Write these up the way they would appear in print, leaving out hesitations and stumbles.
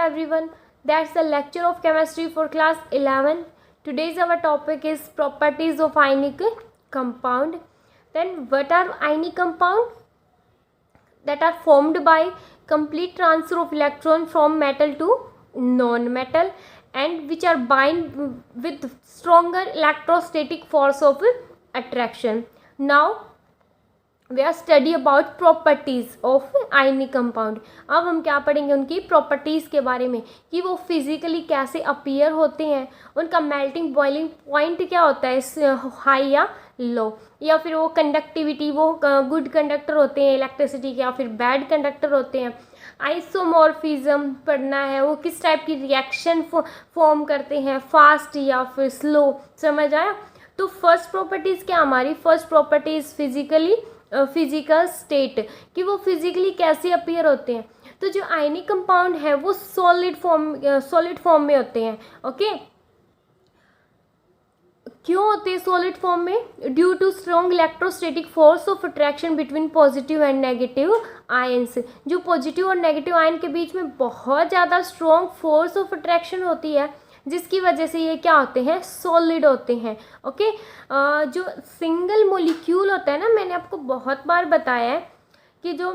everyone, that's the lecture of chemistry for class 11. Today's our topic is properties of ionic compound. Then what are ionic compound? That are formed by complete transfer of electron from metal to non-metal and which are bind with stronger electrostatic force of attraction. Now we are study about properties of ionic compound. अब हम क्या पढ़ेंगे उनकी properties के बारे में कि वो फिजिकली कैसे अपीयर होते हैं, उनका मेल्टिंग बॉइलिंग पॉइंट क्या होता है, हाई या लो, या फिर वो कंडक्टिविटी, वो गुड कंडक्टर होते हैं इलेक्ट्रिसिटी के या फिर बैड कंडक्टर होते हैं. आइसोमॉर्फिज्म पढ़ना है, वो किस टाइप की रिएक्शन फॉर्म करते हैं, फास्ट या फिर स्लो. समझ आया. तो फर्स्ट प्रॉपर्टीज़ क्या हमारी, फर्स्ट प्रॉपर्टीज़ फिजिकल स्टेट कि वो फिजिकली कैसे अपीयर होते हैं. तो जो आयनिक कंपाउंड है वो सॉलिड फॉर्म में होते हैं. ओके, क्यों होते हैं सॉलिड फॉर्म में? Due to strong electrostatic force of attraction between positive and negative ions. जो पॉजिटिव और नेगेटिव आयन के बीच में बहुत ज़्यादा स्ट्रॉन्ग फोर्स ऑफ अट्रैक्शन होती है जिसकी वजह से ये क्या होते हैं, सॉलिड होते हैं. ओके, जो सिंगल मोलिक्यूल होता है ना, मैंने आपको बहुत बार बताया है कि जो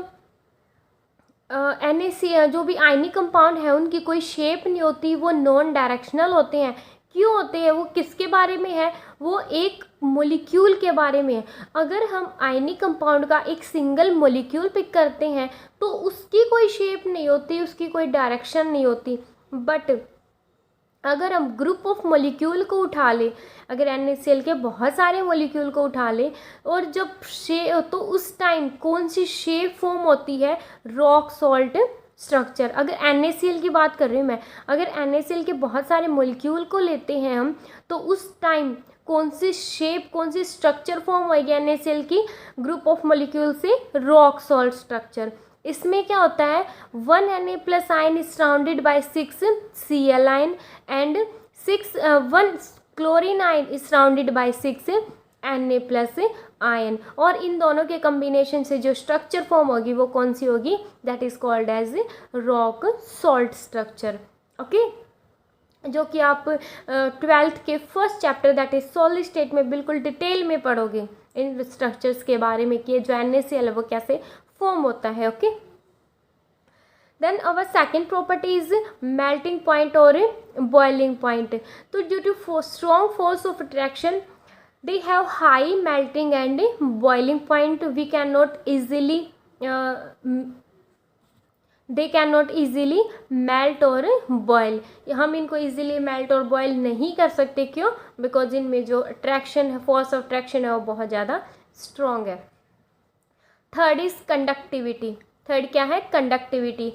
NaCl जो भी आयनिक कंपाउंड है उनकी कोई शेप नहीं होती, वो नॉन डायरेक्शनल होते हैं. क्यों होते हैं? वो किसके बारे में है, वो एक मोलिक्यूल के बारे में है. अगर हम आयनिक कंपाउंड का एक सिंगल मोलिक्यूल पिक करते हैं तो उसकी कोई शेप नहीं होती, उसकी कोई डायरेक्शन नहीं होती. बट अगर हम ग्रुप ऑफ मोलिक्यूल को उठा लें, अगर NaCl के बहुत सारे मोलिक्यूल को उठा लें और जब तो उस टाइम कौन सी शेप फॉर्म होती है, रॉक सॉल्ट स्ट्रक्चर. अगर NaCl की बात कर रही हूँ मैं, अगर NaCl के बहुत सारे मोलिक्यूल को लेते हैं हम तो उस टाइम कौन सी शेप, कौन सी स्ट्रक्चर फॉर्म होगी NaCl की, ग्रुप ऑफ मोलिक्यूल से रॉक सॉल्ट स्ट्रक्चर. इसमें क्या होता है, 1 Na plus ion is surrounded by 6 Cl ion and 1 chlorine ion is surrounded by 6 Na plus ion. और इन दोनों के कम्बिनेशन से जो स्ट्रक्चर फॉर्म होगी वो कौन सी होगी, that is called as rock salt structure. Okay, जो कि आप 12th के first chapter that is solid state में बिल्कुल डिटेल में पढ़ोगे इन स्ट्रक्चर्स के बारे में कि जो NaCl है वो कैसे फॉर्म होता है. Okay, then our second property is melting point और बॉइलिंग पॉइंट. तो due to strong force of attraction they have high melting and boiling point. We can not easily melt और बॉयल. हम इनको ईजिली मेल्ट और boil नहीं कर सकते. क्यों? बिकॉज इनमें जो अट्रैक्शन है, फोर्स ऑफ अट्रैक्शन है वो बहुत ज़्यादा स्ट्रॉन्ग है. Third is conductivity. थर्ड क्या है, कंडक्टिविटी.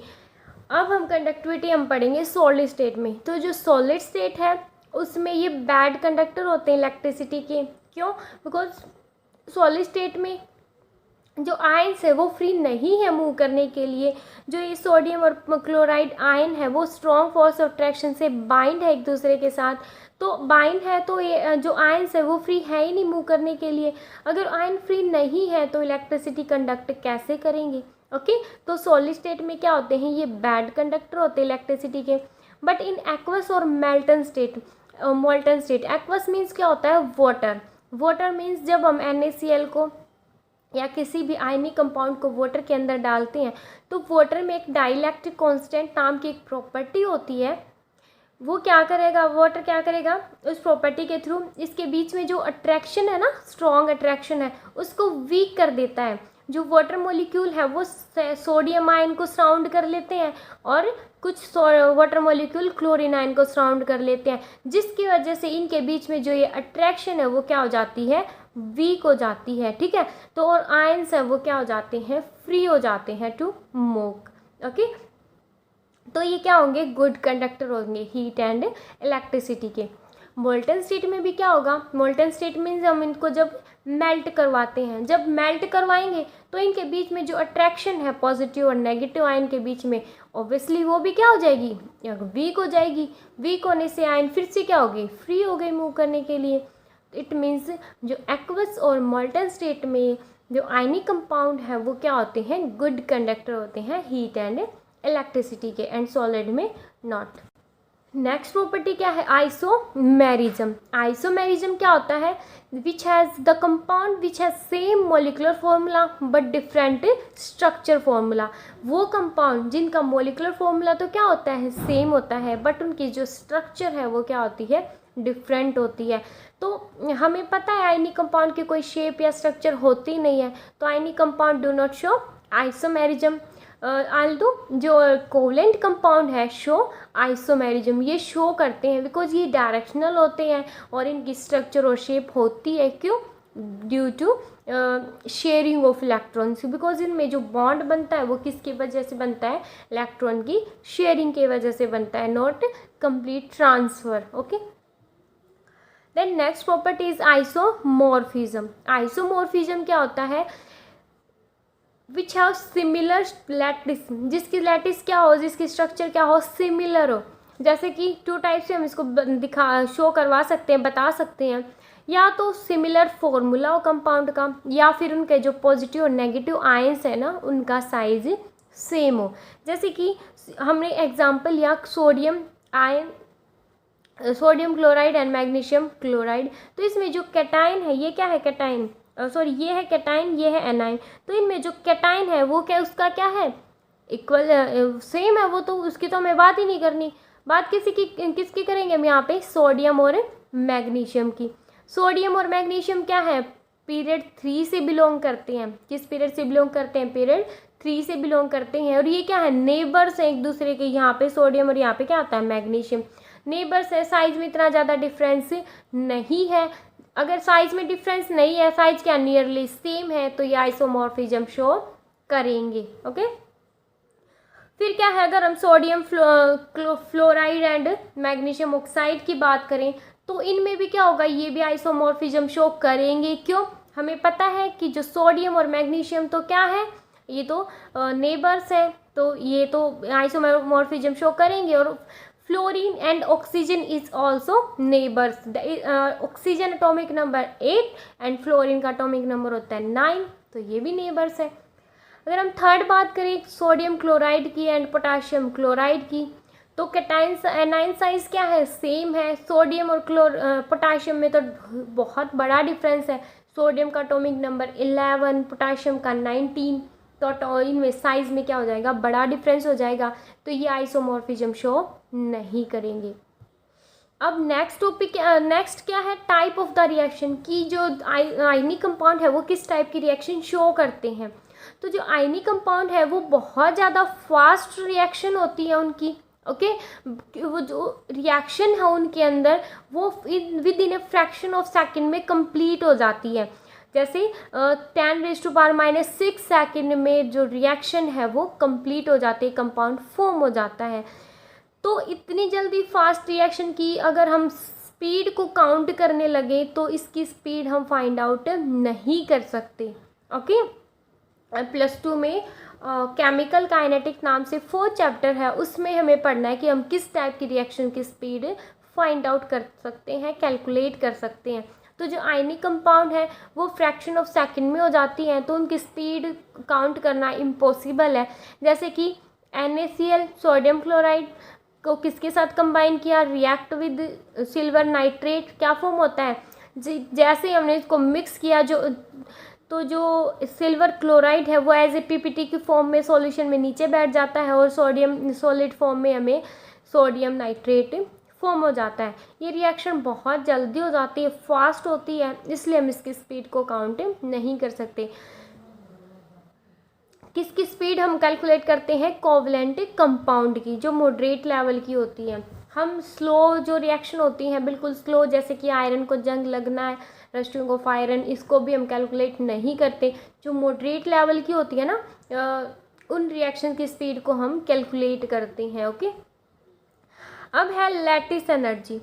अब हम कंडक्टिविटी हम पढ़ेंगे सॉलिड स्टेट में. तो जो सॉलिड स्टेट है उसमें ये बैड कंडक्टर होते हैं इलेक्ट्रिसिटी के. क्यों? बिकॉज सॉलिड स्टेट में जो आयन्स है वो फ्री नहीं है मूव करने के लिए. जो ये सोडियम और क्लोराइड आयन है वो स्ट्रॉन्ग फोर्स ऑफ अट्रैक्शन से बाइंड है एक दूसरे के साथ. तो बाइंड है तो ये जो आयन्स है वो फ्री है ही नहीं मूव करने के लिए. अगर आयन फ्री नहीं है तो इलेक्ट्रिसिटी कंडक्ट कैसे करेंगे. ओके, तो सॉलिड स्टेट में क्या होते हैं, ये बैड कंडक्टर होते हैं इलेक्ट्रिसिटी के. बट इन एक्वस और मोल्टन स्टेट, एक्वस मीन्स क्या होता है, वाटर. वाटर मीन्स जब हम NaCl को या किसी भी आयनिक कंपाउंड को वाटर के अंदर डालते हैं तो वाटर में एक डाइलेक्ट्रिक कांस्टेंट नाम की एक प्रॉपर्टी होती है. वो क्या करेगा, वाटर क्या करेगा, उस प्रॉपर्टी के थ्रू इसके बीच में जो अट्रैक्शन है ना, स्ट्रॉन्ग अट्रैक्शन है, उसको वीक कर देता है. जो वाटर मॉलिक्यूल है वो सोडियम आयन को सराउंड कर लेते हैं और कुछ वाटर मॉलिक्यूल क्लोरीन आयन को सराउंड कर लेते हैं, जिसकी वजह से इनके बीच में जो ये अट्रैक्शन है वो क्या हो जाती है, वीक हो जाती है. ठीक है, तो और आयन्स है वो क्या हो जाते हैं, फ्री हो जाते हैं टू मूव. ओके, तो ये क्या होंगे, गुड कंडक्टर होंगे हीट एंड इलेक्ट्रिसिटी के. मोल्टन स्टेट में भी क्या होगा, मोल्टन स्टेट मीन्स हम इनको जब मेल्ट करवाते हैं, जब मेल्ट करवाएंगे तो इनके बीच में जो अट्रैक्शन है पॉजिटिव और नेगेटिव आयन के बीच में, ऑब्वियसली वो भी क्या हो जाएगी, वीक हो जाएगी. वीक होने से आयन फिर से क्या हो गई, फ्री हो गई मूव करने के लिए. इट मीन्स जो एक्वस और मोल्टन स्टेट में जो आयनिक कंपाउंड है वो क्या होते हैं, गुड कंडक्टर होते हैं हीट एंड इलेक्ट्रिसिटी के, एंड सॉलिड में नॉट। नेक्स्ट प्रॉपर्टी क्या है, आइसोमेरिज्म। आइसोमेरिज्म क्या होता है, which has the compound which has same molecular formula but different structure formula. वो कंपाउंड जिनका मोलिकुलर फॉर्मूला तो क्या होता है, सेम होता है, बट उनकी जो स्ट्रक्चर है वो क्या होती है, डिफरेंट होती है। तो हमें पता है आयनिक कंपाउंड की कोई शेप या स्ट्रक्चर होती नहीं है, तो ionic compound do not show isomerism. Aldous जो कोवलेंट कंपाउंड है शो आइसोमेरिज्म, ये शो करते हैं बिकॉज ये डायरेक्शनल होते हैं और इनकी स्ट्रक्चर और शेप होती है, क्यों, due to sharing of electrons, because इनमें जो बॉन्ड बनता है वो किसकी वजह से बनता है, इलेक्ट्रॉन की शेयरिंग की वजह से बनता है, not complete transfer. Okay, then next property is isomorphism. Isomorphism क्या होता है, विच हैव सिमिलर लैटिस, जिसकी लैटिस क्या हो, जिसकी स्ट्रक्चर क्या हो, सिमिलर हो। जैसे कि टू टाइप से हम इसको शो करवा सकते हैं, बता सकते हैं, या तो सिमिलर फॉर्मूला हो कंपाउंड का, या फिर उनके जो पॉजिटिव और नेगेटिव आयंस है ना उनका साइज सेम हो। जैसे कि हमने एग्जांपल लिया sodium ion, sodium chloride and magnesium chloride, तो इसमें जो कैटाइन है ये क्या है, कैटाइन, सॉरी ये है कैटाइन, ये है एनाइन, तो इनमें जो कैटाइन है वो क्या, उसका क्या है, इक्वल सेम है वो, तो उसकी तो हमें बात ही नहीं करनी। बात किसकी करेंगे हम यहाँ पे, सोडियम और मैग्नीशियम की। सोडियम और मैग्नीशियम क्या है, पीरियड 3 से बिलोंग करते हैं। किस पीरियड से बिलोंग करते हैं, पीरियड 3 से बिलोंग करते हैं, और ये क्या है, नेबर्स हैं एक दूसरे के। यहाँ पे सोडियम और यहाँ पे क्या आता है, मैग्नीशियम, नेबर्स है। साइज में इतना ज़्यादा डिफरेंस नहीं है। अगर साइज में डिफरेंस नहीं है, साइज क्या नियरली सेम है, तो ये आइसोमॉर्फिज्म शो करेंगे। ओके, फिर क्या है, अगर हम sodium fluoride and magnesium oxide की बात करें तो इनमें भी क्या होगा, ये भी आइसोमॉर्फिज्म शो करेंगे। क्यों, हमें पता है कि जो सोडियम और मैग्नीशियम तो क्या है, ये तो नेबर्स हैं, तो ये तो आइसोमॉर्फिज्म शो करेंगे। और fluorine and oxygen is also neighbours. Oxygen atomic number 8 and fluorine का एटॉमिक नंबर होता है 9, तो ये भी नेबर्स है। अगर हम थर्ड बात करें सोडियम क्लोराइड की एंड पोटाशियम क्लोराइड की, तो कैटाइन एनाइन साइज क्या है, सेम है। सोडियम और पोटाशियम में तो बहुत बड़ा डिफरेंस है। सोडियम का एटॉमिक नंबर 11, पोटाशियम का 19, तो इनमें साइज में क्या हो जाएगा, बड़ा डिफरेंस हो जाएगा, तो ये आइसोमॉर्फिज्म शो नहीं करेंगे। अब नेक्स्ट टॉपिक, नेक्स्ट क्या है, टाइप ऑफ द रिएक्शन, की जो आयनिक कंपाउंड है वो किस टाइप की रिएक्शन शो करते हैं। तो जो आयनिक कंपाउंड है वो बहुत ज़्यादा फास्ट रिएक्शन होती है उनकी। ओके, वो जो रिएक्शन है उनके अंदर वो with in a fraction of second में कंप्लीट हो जाती है। जैसे 10⁻⁻6 सेकेंड में जो रिएक्शन है वो कंप्लीट हो जाती है, कंपाउंड फॉर्म हो जाता है। तो इतनी जल्दी फास्ट रिएक्शन की अगर हम स्पीड को काउंट करने लगे तो इसकी स्पीड हम फाइंड आउट नहीं कर सकते। ओके, +2 में केमिकल काइनेटिक नाम से 4 चैप्टर है, उसमें हमें पढ़ना है कि हम किस टाइप की रिएक्शन की स्पीड फाइंड आउट कर सकते हैं, कैलकुलेट कर सकते हैं। तो जो आयनिक कंपाउंड है वो फ्रैक्शन ऑफ सेकंड में हो जाती हैं, तो उनकी स्पीड काउंट करना इम्पॉसिबल है। जैसे कि NaCl सोडियम क्लोराइड को किसके साथ कंबाइन किया, रिएक्ट विद सिल्वर नाइट्रेट, क्या फॉर्म होता है, जैसे हमने इसको मिक्स किया जो सिल्वर क्लोराइड है वो एज ए PPT की फॉर्म में सॉल्यूशन में नीचे बैठ जाता है, और सोडियम सॉलिड फॉर्म में हमें सोडियम नाइट्रेट फॉर्म हो जाता है। ये रिएक्शन बहुत जल्दी हो जाती है, फास्ट होती है, इसलिए हम इसकी स्पीड को काउंट नहीं कर सकते। किसकी स्पीड हम कैलकुलेट करते हैं, कोवलेंट कंपाउंड की, जो मॉडरेट लेवल की होती है। हम स्लो जो रिएक्शन होती हैं बिल्कुल स्लो, जैसे कि आयरन को जंग लगना है, रस्टिंग ऑफ आयरन, इसको भी हम कैलकुलेट नहीं करते। जो मॉडरेट लेवल की होती है ना, उन रिएक्शन की स्पीड को हम कैलकुलेट करते हैं। ओके, अब है लैटिस एनर्जी।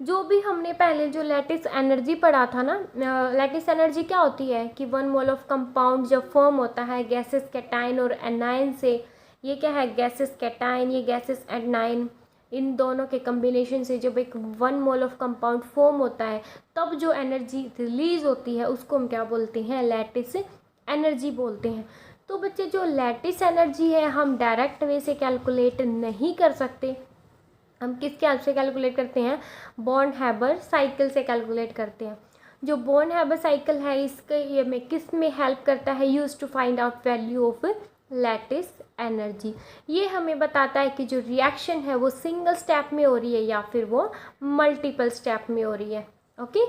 जो भी हमने पहले जो लैटिस एनर्जी पढ़ा था ना, लैटिस एनर्जी क्या होती है कि 1 मोल ऑफ कंपाउंड जब फॉर्म होता है गैसेस कैटाइन और एनाइन से, ये क्या है, गैसेस कैटाइन, ये गैसेस एनाइन, इन दोनों के कम्बिनेशन से जब एक 1 मोल ऑफ कंपाउंड फॉर्म होता है तब जो एनर्जी रिलीज होती है उसको हम क्या बोलते हैं, लैटिस एनर्जी बोलते हैं। तो बच्चे जो लैटिस एनर्जी है हम डायरेक्ट वे से कैलकुलेट नहीं कर सकते, हम किसके हेल्प से कैलकुलेट करते हैं, बॉर्न हैबर साइकिल से कैलकुलेट करते हैं। जो बॉर्न हैबर साइकिल है इसके ये में किस में हेल्प करता है, use to find out value of lattice energy. ये हमें बताता है कि जो रिएक्शन है वो सिंगल स्टेप में हो रही है या फिर वो मल्टीपल स्टेप में हो रही है। ओके,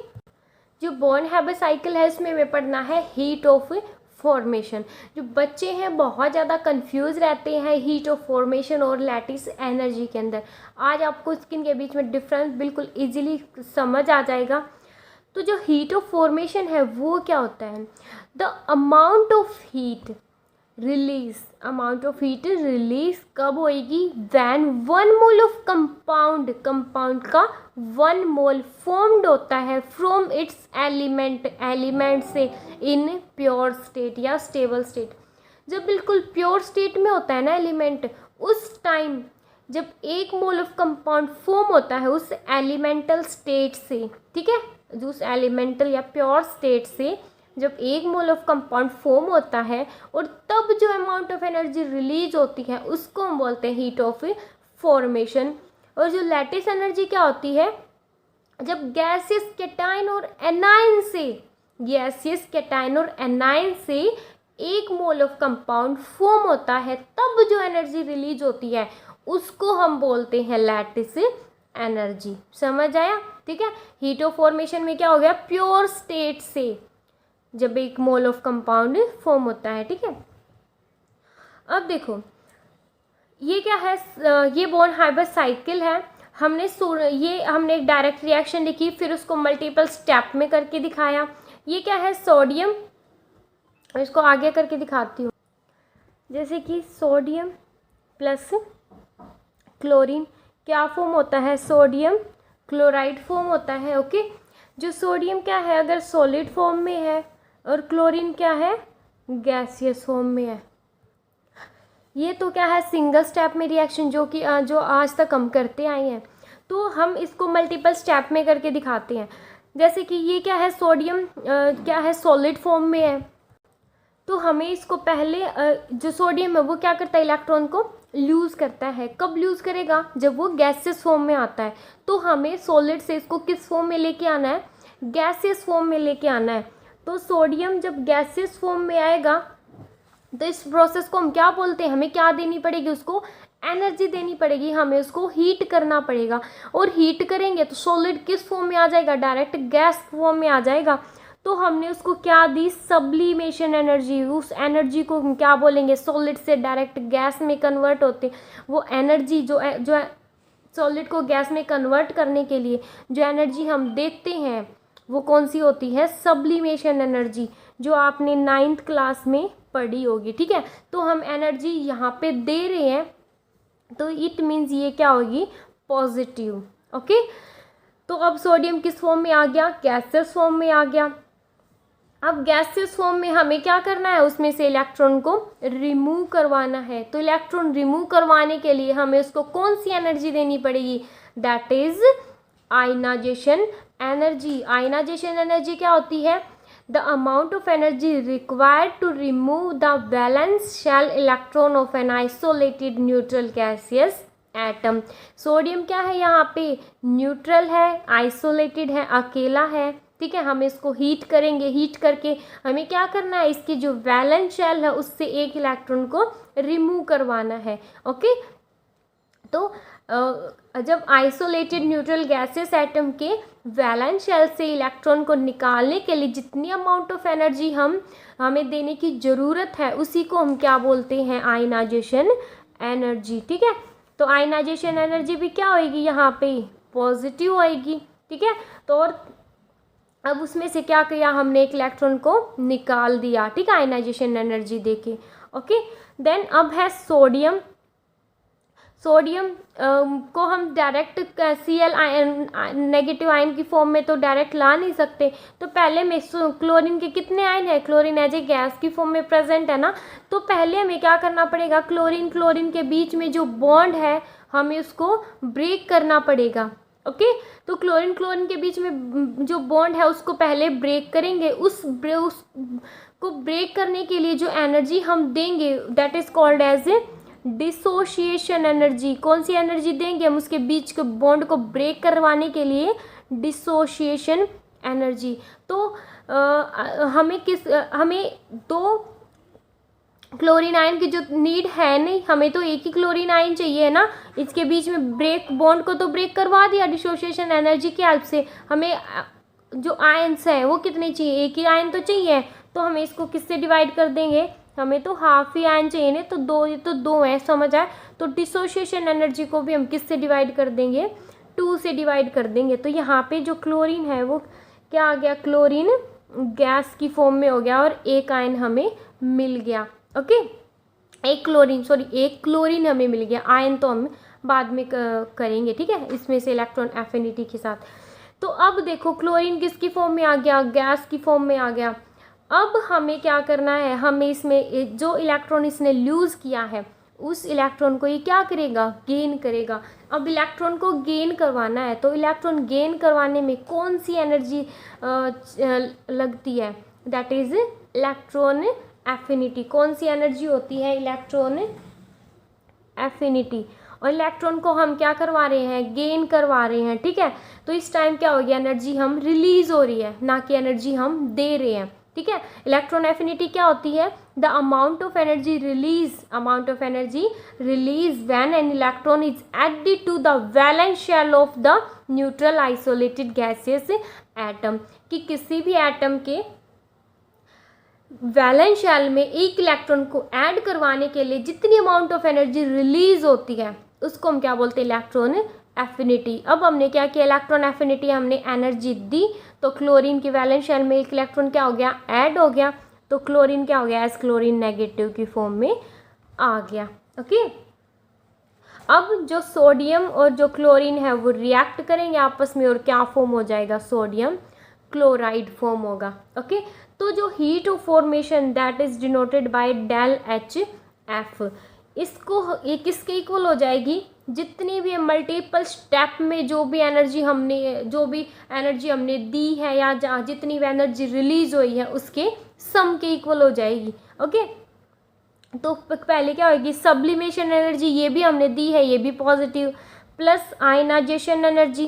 जो बॉर्न हैबर साइकिल है इसमें हमें पढ़ना है हीट ऑफ फॉर्मेशन। जो बच्चे हैं बहुत ज़्यादा कंफ्यूज रहते हैं हीट ऑफ फॉर्मेशन और लैटिस एनर्जी के अंदर। आज आपको इसके के बीच में डिफरेंस बिल्कुल इजीली समझ आ जाएगा। तो जो हीट ऑफ फॉर्मेशन है वो क्या होता है, the amount of heat release, amount of heat release कब होएगी, when 1 mole of compound, compound का 1 मोल फॉर्म्ड होता है फ्रॉम इट्स एलिमेंट से इन प्योर स्टेट या स्टेबल स्टेट। जब बिल्कुल प्योर स्टेट में होता है ना एलिमेंट, उस टाइम जब 1 मोल ऑफ कंपाउंड फॉर्म होता है उस एलिमेंटल स्टेट से, ठीक है, जो उस एलिमेंटल या प्योर स्टेट से जब 1 मोल ऑफ कंपाउंड फॉर्म होता है और तब जो अमाउंट ऑफ एनर्जी रिलीज होती है उसको हम बोलते हैं हीट ऑफ फॉर्मेशन। और जो लैटिस एनर्जी क्या होती है, जब गैसियस कैटायन और एनायन से, गैसियस कैटायन और एनायन से 1 मोल ऑफ कंपाउंड फॉर्म होता है तब जो एनर्जी रिलीज होती है उसको हम बोलते हैं लैटिस एनर्जी। समझ आया, ठीक है। हीट ऑफ फॉर्मेशन में क्या हो गया, प्योर स्टेट से जब 1 मोल ऑफ कंपाउंड फॉर्म होता है, ठीक है। अब देखो ये क्या है, ये बॉर्न हैबर साइकिल है। हमने एक डायरेक्ट रिएक्शन लिखी, फिर उसको मल्टीपल स्टेप में करके दिखाया। ये क्या है, सोडियम, इसको आगे करके दिखाती हूँ। जैसे कि सोडियम प्लस क्लोरीन क्या फॉर्म होता है, सोडियम क्लोराइड फॉर्म होता है। ओके, जो सोडियम क्या है अगर सॉलिड फॉर्म में है और क्लोरीन क्या है गैसियस फॉर्म में है। ये तो क्या है सिंगल स्टेप में रिएक्शन जो आज तक हम करते आए हैं, तो हम इसको मल्टीपल स्टेप में करके दिखाते हैं। जैसे कि ये क्या है, सोडियम क्या है सॉलिड फॉर्म में है, तो हमें इसको पहले जो सोडियम है वो क्या करता है, इलेक्ट्रॉन को लूज़ करता है। कब लूज़ करेगा, जब वो गैसियस फॉर्म में आता है। तो हमें सॉलिड से इसको किस फॉर्म में लेके आना है, गैसियस फॉर्म में लेके आना है। तो सोडियम जब गैसियस फॉर्म में आएगा तो इस प्रोसेस को हम क्या बोलते हैं, हमें क्या देनी पड़ेगी, उसको एनर्जी देनी पड़ेगी, हमें उसको हीट करना पड़ेगा। और हीट करेंगे तो सॉलिड किस फॉर्म में आ जाएगा, डायरेक्ट गैस फॉर्म में आ जाएगा। तो हमने उसको क्या दी, सब्लिमेशन एनर्जी। उस एनर्जी को हम क्या बोलेंगे, सॉलिड से डायरेक्ट गैस में कन्वर्ट होते, वो एनर्जी जो सॉलिड को गैस में कन्वर्ट करने के लिए जो एनर्जी हम देते हैं वो कौन सी होती है, सब्लिमेशन एनर्जी, जो आपने 9th क्लास में पढ़ी होगी, ठीक है। तो हम एनर्जी यहाँ पे दे रहे हैं, तो इट मीन्स ये क्या होगी, पॉजिटिव। ओके, तो अब सोडियम किस फॉर्म में आ गया, गैसियस फॉर्म में आ गया। अब गैसियस फॉर्म में हमें क्या करना है, उसमें से इलेक्ट्रॉन को रिमूव करवाना है। तो इलेक्ट्रॉन रिमूव करवाने के लिए हमें उसको कौन सी एनर्जी देनी पड़ेगी, that is ionisation energy. Ionisation energy क्या होती है, the amount of energy required to remove the valence shell electron of an isolated neutral gaseous atom. Sodium क्या है, यहाँ पे न्यूट्रल है, आइसोलेटेड है, अकेला है, ठीक है। हम इसको हीट करेंगे, हीट करके हमें क्या करना है, इसकी जो वैलेंस शेल है उससे एक इलेक्ट्रॉन को रिमूव करवाना है। ओके, तो जब आइसोलेटेड न्यूट्रल गैसेस एटम के वैलेंस शेल से इलेक्ट्रॉन को निकालने के लिए जितनी अमाउंट ऑफ एनर्जी हमें देने की ज़रूरत है उसी को हम क्या बोलते हैं, आयनाइजेशन एनर्जी, ठीक है। तो आयनाइजेशन एनर्जी भी क्या होएगी, यहाँ पे पॉजिटिव होएगी, ठीक है। तो और अब उसमें से क्या किया, हमने एक इलेक्ट्रॉन को निकाल दिया, ठीक है, आयनाइजेशन एनर्जी देके। ओके, देन अब है सोडियम। सोडियम को हम डायरेक्ट Cl नेगेटिव आयन की फॉर्म में तो डायरेक्ट ला नहीं सकते, तो पहले में क्लोरीन के कितने आयन है, क्लोरीन एज ए गैस की फॉर्म में प्रेजेंट है ना, तो पहले हमें क्या करना पड़ेगा, क्लोरीन के बीच में जो बॉन्ड है हमें उसको ब्रेक करना पड़ेगा। ओके। तो क्लोरीन क्लोरीन के बीच में जो बॉन्ड है उसको पहले ब्रेक करेंगे, उसको ब्रेक करने के लिए जो एनर्जी हम देंगे that is called as a dissociation energy. कौन सी एनर्जी देंगे हम उसके बीच के बॉन्ड को ब्रेक करवाने के लिए? Dissociation energy. तो हमें दो क्लोरीन आयन की जो नीड है नहीं, हमें तो एक ही क्लोरीन आयन चाहिए है ना। इसके बीच में ब्रेक बॉन्ड को तो ब्रेक करवा दिया डिसोसिएशन एनर्जी की हेल्प से। हमें जो आयन्स है वो कितने चाहिए? एक ही आयन तो चाहिए, तो हमें इसको किससे डिवाइड कर देंगे? हमें तो हाफ ही आयन चाहिए ना, तो दो, ये तो दो है, समझ आए। तो डिसोसिएशन एनर्जी को भी हम किससे डिवाइड कर देंगे? 2 से डिवाइड कर देंगे। तो यहाँ पे जो क्लोरीन है वो क्या आ गया? क्लोरीन गैस की फॉर्म में हो गया और एक आयन हमें मिल गया। ओके, एक क्लोरीन हमें मिल गया। आयन तो हम बाद में करेंगे, ठीक है, इसमें से इलेक्ट्रॉन एफिनिटी के साथ। तो अब देखो क्लोरीन किसकी फॉर्म में आ गया? गैस की फॉर्म में आ गया। अब हमें क्या करना है? हमें इसमें जो इलेक्ट्रॉन इसने लूज किया है उस इलेक्ट्रॉन को ये क्या करेगा? गेन करेगा। अब इलेक्ट्रॉन को गेन करवाना है, तो इलेक्ट्रॉन गेन करवाने में कौन सी एनर्जी लगती है? That is electron affinity. कौन सी एनर्जी होती है? Electron affinity. और इलेक्ट्रॉन को हम क्या करवा रहे हैं? गेन करवा रहे हैं, ठीक है। तो इस टाइम क्या हो गया? एनर्जी हम रिलीज हो रही है, ना कि एनर्जी हम दे रहे हैं, ठीक है। इलेक्ट्रॉन एफिनिटी क्या होती है? The amount of energy release when an electron is added to the valence shell of the neutral isolated gaseous atom. कि किसी भी एटम के वैलेंस शेल में एक इलेक्ट्रॉन को ऐड करवाने के लिए जितनी अमाउंट ऑफ एनर्जी रिलीज होती है उसको हम क्या बोलते हैं? Electron affinity. अब हमने क्या किया? इलेक्ट्रॉन एफिनिटी हमने एनर्जी दी, तो क्लोरीन की वैलेंस शेल में एक इलेक्ट्रॉन क्या हो गया? ऐड हो गया। तो क्लोरीन क्या हो गया? एस क्लोरीन नेगेटिव की फॉर्म में आ गया। ओके, अब जो सोडियम और जो क्लोरीन है वो रिएक्ट करेंगे आपस में और क्या फॉर्म हो जाएगा? सोडियम क्लोराइड फॉर्म होगा। ओके, तो जो heat of formation that is denoted by del H F, इसको ये किसके इक्वल हो जाएगी? जितनी भी मल्टीपल स्टेप में जो भी एनर्जी हमने दी है या जितनी भी एनर्जी रिलीज हुई है उसके सम के इक्वल हो जाएगी। ओके, तो पहले क्या होगी? सब्लिमेशन एनर्जी, ये भी हमने दी है, ये भी positive, plus ionisation energy,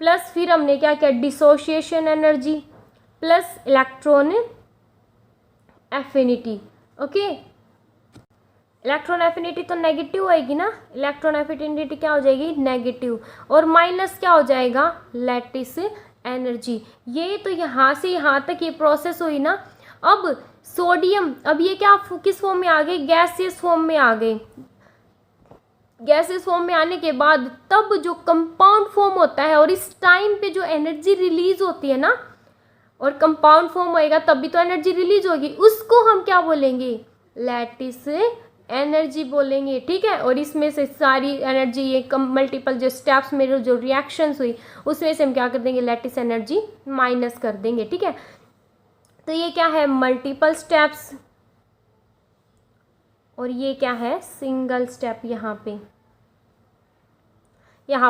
plus फिर हमने क्या किया? Dissociation energy, plus electron affinity. Okay, electron affinity तो नेगेटिव होएगी ना, इलेक्ट्रॉन एफिनिटी क्या हो जाएगी? नेगेटिव। और माइनस क्या हो जाएगा? Lattice energy. ये तो यहाँ से यहाँ तक ये प्रोसेस हुई ना। अब सोडियम, अब ये क्या किस फॉर्म में आ गए? गैसियस फॉर्म में आ गए। गैसेस फॉर्म में आने के बाद तब जो कंपाउंड फॉर्म होता है और इस टाइम पे जो एनर्जी रिलीज होती है ना, और कंपाउंड फॉर्म होएगा तब भी तो एनर्जी रिलीज होगी, उसको हम क्या बोलेंगे? लैटिस एनर्जी बोलेंगे, ठीक है। और इसमें से सारी एनर्जी ये मल्टीपल जो स्टेप्स में जो रिएक्शंस हुई उसमें से हम क्या कर देंगे? लैटिस एनर्जी माइनस कर देंगे, ठीक है। तो ये क्या है? मल्टीपल स्टेप्स, और ये क्या है? Single step. यहाँ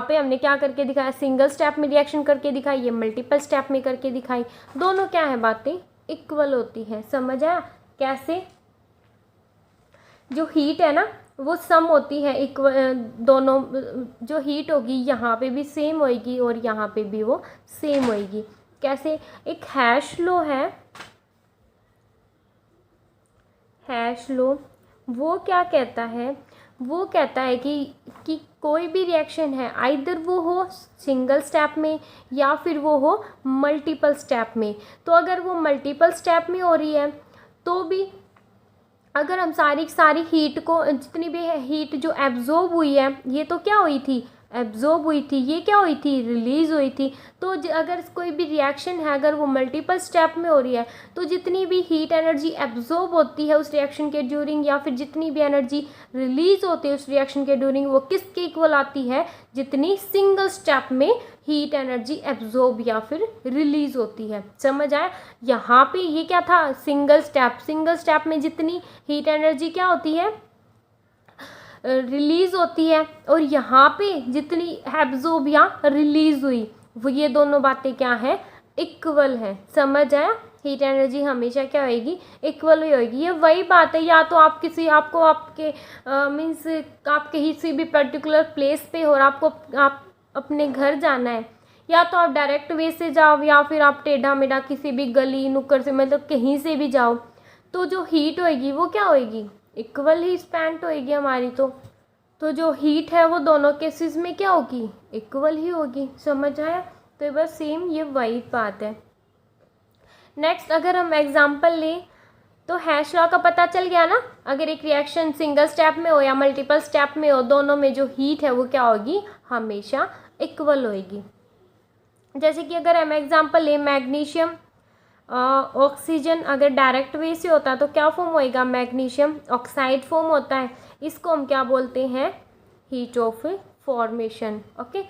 पे हमने क्या करके दिखाया? सिंगल स्टेप में रिएक्शन करके दिखाई, ये मल्टीपल स्टेप में करके दिखाई। दोनों क्या है? बातें इक्वल होती हैं। समझ आया कैसे? जो हीट है ना वो सम होती है इक्वल, दोनों जो हीट होगी यहाँ पे भी सेम होएगी और यहाँ पे भी वो सेम होएगी। कैसे? एक हैश लॉ है, हैश लॉ, वो क्या कहता है? वो कहता है कि कोई भी रिएक्शन है आइदर वो हो सिंगल स्टेप में या फिर वो हो मल्टीपल स्टेप में। तो अगर वो मल्टीपल स्टेप में हो रही है तो भी अगर हम सारी हीट को, जितनी भी हीट जो एब्जॉर्ब हुई है, ये तो क्या हुई थी? एब्जॉर्ब हुई थी। ये क्या हुई थी? रिलीज हुई थी। तो अगर कोई भी रिएक्शन है अगर वो मल्टीपल स्टेप में हो रही है तो जितनी भी हीट एनर्जी एब्जॉर्ब होती है उस रिएक्शन के ड्यूरिंग या फिर जितनी भी एनर्जी रिलीज होती है उस रिएक्शन के ड्यूरिंग, वो किसके इक्वल आती है? जितनी सिंगल स्टेप में हीट एनर्जी एब्जॉर्ब या फिर रिलीज होती है। समझ आया? यहाँ पे ये क्या था? सिंगल स्टेप में जितनी हीट एनर्जी क्या होती है? रिलीज़ होती है और यहाँ पे जितनी एब्जॉर्ब या रिलीज़ हुई, वो ये दोनों बातें क्या हैं, इक्वल है। समझ आया? हीट एनर्जी हमेशा क्या होएगी, इक्वल ही होएगी। ये वही बात है, या तो आप किसी आपको आपके मीन्स आप किसी भी पर्टिकुलर प्लेस पे हो और आपको आप अपने घर जाना है, या तो आप डायरेक्ट वे से जाओ या फिर आप टेढ़ा मेढ़ा किसी भी गली नुक्कड़ से मतलब कहीं से भी जाओ, तो जो हीट होएगी वो क्या होएगी, इक्वल ही स्पेंट होएगी हमारी। तो जो हीट है वो दोनों केसेस में क्या होगी, इक्वल ही होगी। समझ आया? तो बस सेम ये वही बात है। नेक्स्ट अगर हम एग्जांपल लें तो हैश लॉ का पता चल गया ना। अगर एक रिएक्शन सिंगल स्टेप में हो या मल्टीपल स्टेप में हो, दोनों में जो हीट है वो क्या होगी, हमेशा इक्वल होएगी। जैसे कि अगर हम एग्जांपल लें मैग्नीशियम ऑक्सीजन, अगर डायरेक्ट वे से होता है तो क्या फॉर्म होएगा, मैग्नीशियम ऑक्साइड फॉर्म होता है। इसको हम क्या बोलते हैं, हीट ऑफ फॉर्मेशन। ओके,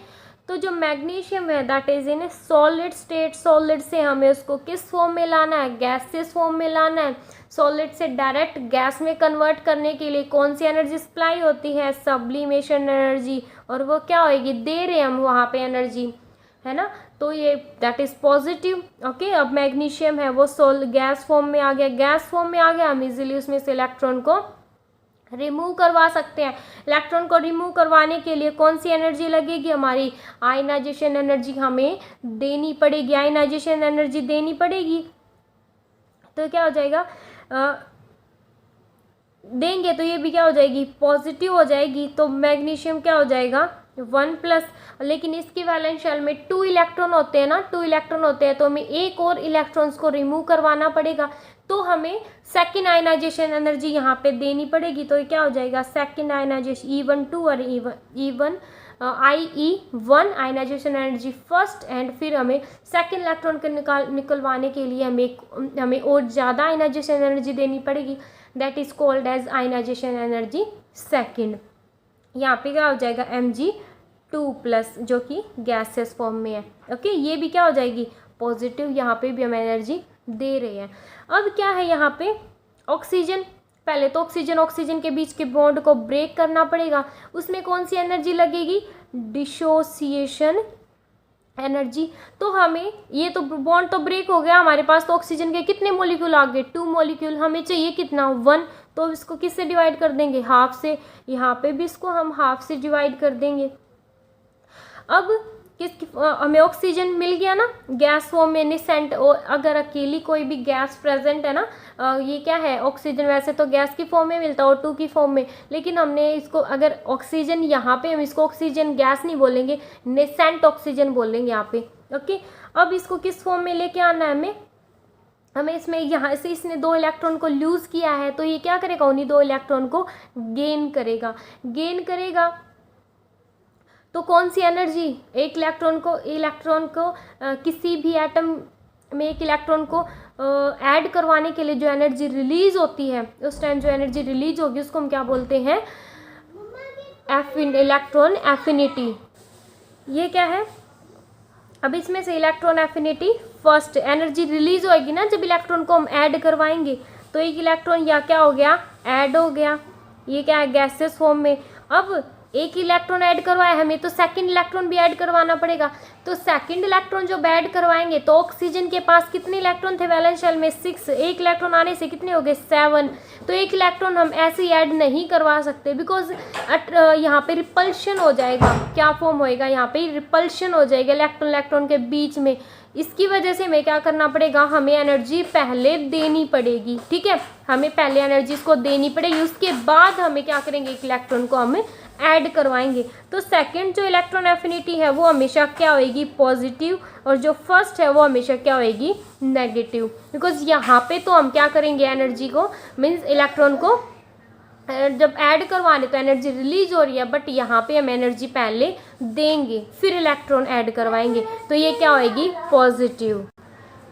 तो जो मैग्नीशियम है that is in A solid state. Solid से हमें उसको किस फॉर्म में लाना है, गैसेस फॉर्म में लाना है। सॉलिड से डायरेक्ट गैस में कन्वर्ट करने के लिए कौन सी एनर्जी सप्लाई होती है, सब्लिमेशन एनर्जी, और वो क्या होएगी, दे रहे हम वहाँ पे एनर्जी, है ना। तो ये दैट इज पॉजिटिव। ओके, अब मैग्नीशियम है वो गैस फॉर्म में आ गया, गैस फॉर्म में आ गया, हम इजीली उसमें से इलेक्ट्रॉन को रिमूव करवा सकते हैं। इलेक्ट्रॉन को रिमूव करवाने के लिए कौन सी एनर्जी लगेगी, हमारी आयनाइजेशन एनर्जी हमें देनी पड़ेगी, आयनाइजेशन एनर्जी देनी पड़ेगी। तो क्या हो जाएगा, देंगे तो ये भी क्या हो जाएगी, पॉजिटिव हो जाएगी। तो मैग्नीशियम क्या हो जाएगा, 1+, लेकिन इसकी वैलेंस शेल में 2 इलेक्ट्रॉन होते हैं ना, 2 इलेक्ट्रॉन होते हैं, तो हमें एक और इलेक्ट्रॉन्स को रिमूव करवाना पड़ेगा। तो हमें सेकेंड आयनाइजेशन एनर्जी यहाँ पे देनी पड़ेगी। तो ये क्या हो जाएगा, सेकेंड आयनाइजेशन E12 और E1 IE1 ionization energy first, and फिर हमें सेकेंड इलेक्ट्रॉन को निकलवाने के लिए हमें और ज़्यादा आयनाइजेशन एनर्जी देनी पड़ेगी, that is called as ionisation energy second. यहाँ पे क्या हो जाएगा, Mg2+, जो कि गैसेस फॉर्म में है। ओके, ये भी क्या हो जाएगी, पॉजिटिव, यहाँ पे भी हम एनर्जी दे रहे हैं। अब क्या है यहाँ पे, ऑक्सीजन, पहले तो ऑक्सीजन के बीच के बॉन्ड को ब्रेक करना पड़ेगा। उसमें कौन सी एनर्जी लगेगी, डिसोसिएशन एनर्जी। तो हमें ये तो बॉन्ड तो ब्रेक हो गया हमारे पास, तो ऑक्सीजन के कितने मॉलिक्यूल आ गए, 2 मॉलिक्यूल। हमें चाहिए कितना, 1, तो इसको किससे डिवाइड कर देंगे, हाफ से। यहाँ पे भी इसको हम हाफ से डिवाइड कर देंगे। अब हमें ऑक्सीजन मिल गया ना गैस फॉर्म में, निसेंट। और अगर अकेली कोई भी गैस प्रेजेंट है ना, ये क्या है, ऑक्सीजन वैसे तो गैस की फॉर्म में मिलता है, O2 की फॉर्म में, लेकिन हमने इसको अगर ऑक्सीजन, यहाँ पे हम इसको ऑक्सीजन गैस नहीं बोलेंगे, निसेंट ऑक्सीजन बोलेंगे यहाँ पे। ओके, अब इसको किस फॉर्म में लेके आना है हमें इसमें यहाँ से इसने 2 इलेक्ट्रॉन को लूज किया है, तो ये क्या करेगा, उन्हीं 2 इलेक्ट्रॉन को गेन करेगा। तो कौन सी एनर्जी, एक इलेक्ट्रॉन को किसी भी एटम में एक इलेक्ट्रॉन को ऐड करवाने के लिए जो एनर्जी रिलीज होती है, उस टाइम जो एनर्जी रिलीज होगी उसको हम क्या बोलते हैं, इलेक्ट्रॉन एफिनिटी। ये क्या है, अब इसमें से electron affinity first, energy release होएगी ना जब इलेक्ट्रॉन को हम ऐड करवाएंगे, तो एक इलेक्ट्रॉन या क्या हो गया, ऐड हो गया। ये क्या है, गैसेस फॉर्म में। अब एक इलेक्ट्रॉन ऐड करवाया हमें, तो सेकंड इलेक्ट्रॉन भी ऐड करवाना पड़ेगा। तो सेकंड इलेक्ट्रॉन जब ऐड करवाएंगे, तो ऑक्सीजन के पास कितने इलेक्ट्रॉन थे वैलेंस शेल में, 6, एक इलेक्ट्रॉन आने से कितने हो गए, 7। तो एक इलेक्ट्रॉन हम ऐसे ही ऐड नहीं करवा सकते, बिकॉज यहाँ पे रिपल्शन हो जाएगा। क्या फॉर्म होएगा, यहाँ पे रिपल्शन हो जाएगा इलेक्ट्रॉन के बीच में। इसकी वजह से हमें क्या करना पड़ेगा, हमें एनर्जी पहले देनी पड़ेगी। ठीक है, हमें पहले एनर्जी इसको देनी पड़ेगी, उसके बाद हमें क्या करेंगे, एक इलेक्ट्रॉन को हमें ऐड करवाएंगे। तो सेकंड जो इलेक्ट्रॉन एफिनिटी है वो हमेशा क्या होएगी, पॉजिटिव, और जो फर्स्ट है वो हमेशा क्या होएगी, नेगेटिव। बिकॉज यहाँ पे तो हम क्या करेंगे, एनर्जी को मीन्स इलेक्ट्रॉन को जब ऐड करवाने तो एनर्जी रिलीज हो रही है, बट यहाँ पे हम एनर्जी पहले देंगे फिर इलेक्ट्रॉन ऐड करवाएंगे, तो ये क्या होएगी, पॉजिटिव।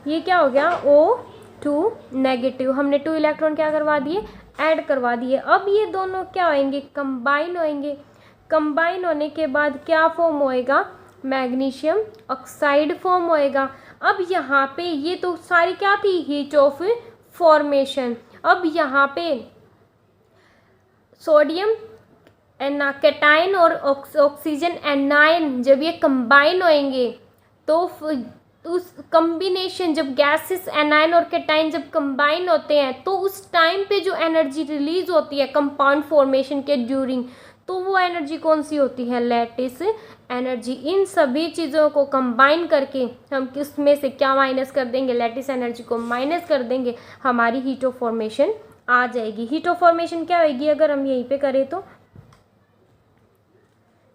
ये क्या हो गया, O2 नेगेटिव, हमने 2 इलेक्ट्रॉन क्या करवा दिए, ऐड करवा दिए। अब ये दोनों क्या होंगे, कंबाइन होंगे। कंबाइन होने के बाद क्या फॉर्म होएगा, मैग्नीशियम ऑक्साइड फॉर्म होएगा। अब यहाँ पे ये तो सारी क्या थी, हीट ऑफ फॉर्मेशन। अब यहाँ पे सोडियम कैटाइन और ऑक्सीजन एनायन जब ये कंबाइन होएंगे तो उस कम्बिनेशन, जब गैसेस एनायन और कैटाइन जब कंबाइन होते हैं तो उस टाइम पे जो एनर्जी रिलीज होती है कंपाउंड फॉर्मेशन के ड्यूरिंग, तो वो एनर्जी कौन सी होती है? Lattice energy. इन सभी चीज़ों को कंबाइन करके हम किस में से क्या माइनस कर देंगे? लैटिस एनर्जी को माइनस कर देंगे, हमारी हीट ऑफ फॉर्मेशन आ जाएगी। हीट ऑफ फॉर्मेशन क्या होगी अगर हम यहीं पे करें तो?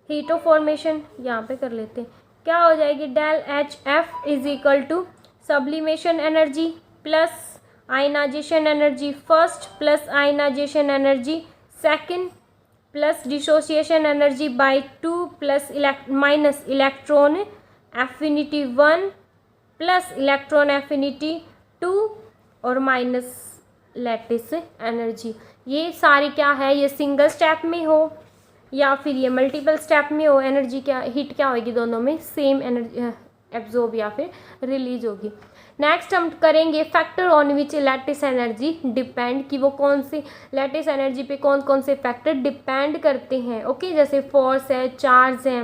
हीट ऑफ फॉर्मेशन यहाँ पे कर लेते हैं, क्या हो जाएगी? Del H F is equal to sublimation energy plus ionisation energy first plus ionisation energy second plus dissociation energy by 2 plus minus electron affinity 1 plus electron affinity 2 और माइनस लैटिस एनर्जी। ये सारी क्या है? ये सिंगल स्टेप में हो या फिर ये मल्टीपल स्टेप में हो, एनर्जी क्या, हीट क्या होगी? दोनों में सेम एनर्जी एब्जॉर्ब या फिर रिलीज होगी। नेक्स्ट हम करेंगे factor on which lattice energy depend, कि वो कौन से लैटिस एनर्जी पे कौन कौन से फैक्टर डिपेंड करते हैं। ओके, जैसे फोर्स है, चार्ज है,